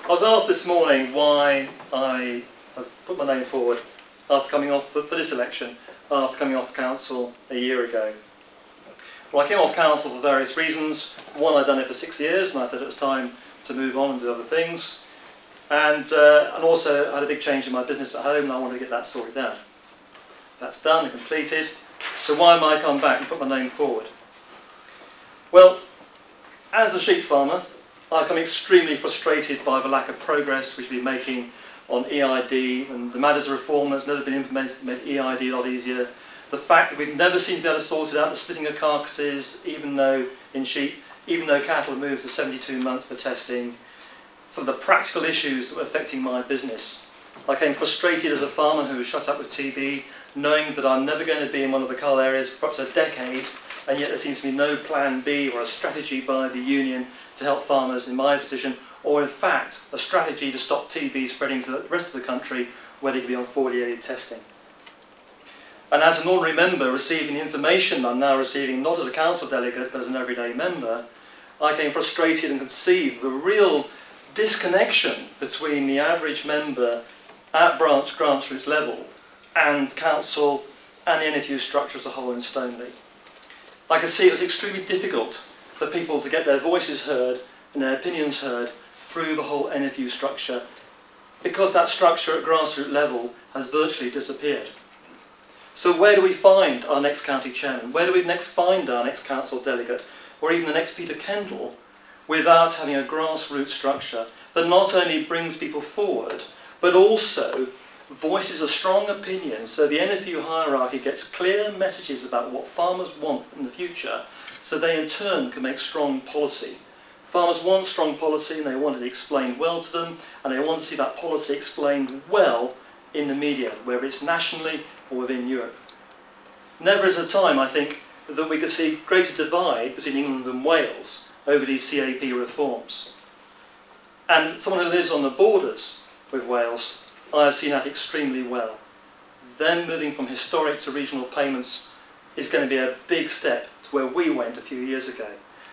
I was asked this morning why I have put my name forward after coming off for this election, after coming off council a year ago. Well, I came off council for various reasons. One, I'd done it for 6 years and I thought it was time to move on and do other things. And also I had a big change in my business at home and I wanted to get that sorted out. That's done and completed. So why am I come back and put my name forward? Well, as a sheep farmer, I become extremely frustrated by the lack of progress which we've been making on EID, and the matters of reform that's never been implemented to make EID a lot easier. The fact that we've never seemed to be able to sort it out, the splitting of carcasses, even though in sheep, even though cattle moved to 72 months for testing. Some of the practical issues that were affecting my business. I came frustrated as a farmer who was shut up with TB, knowing that I'm never going to be in one of the cull areas for perhaps a decade, and yet there seems to be no plan B or a strategy by the union to help farmers in my position, or in fact a strategy to stop TB spreading to the rest of the country where they could be on foliated testing. And as an ordinary member receiving the information I'm now receiving, not as a council delegate but as an everyday member, I came frustrated and could see the real disconnection between the average member at grassroots level and council and the NFU structure as a whole in Stoneleigh. I could see it was extremely difficult for people to get their voices heard and their opinions heard through the whole NFU structure, because that structure at grassroots level has virtually disappeared. So where do we find our next county chairman? Where do we next find our next council delegate, or even the next Peter Kendall, without having a grassroots structure that not only brings people forward, but also voices a strong opinion, so the NFU hierarchy gets clear messages about what farmers want in the future, so they in turn can make strong policy. Farmers want strong policy and they want it explained well to them, and they want to see that policy explained well in the media, whether it's nationally or within Europe. Never is a time, I think, that we could see greater divide between England and Wales over these CAP reforms. And someone who lives on the borders with Wales, I have seen that extremely well. Them moving from historic to regional payments is going to be a big step to where we went a few years ago.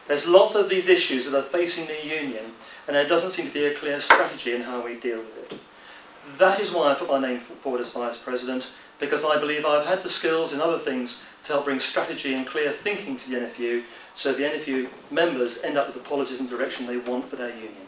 There's lots of these issues that are facing the union, and there doesn't seem to be a clear strategy in how we deal with it. That is why I put my name forward as Vice President, because I believe I've had the skills in other things to help bring strategy and clear thinking to the NFU, so the NFU members end up with the policies and direction they want for their union.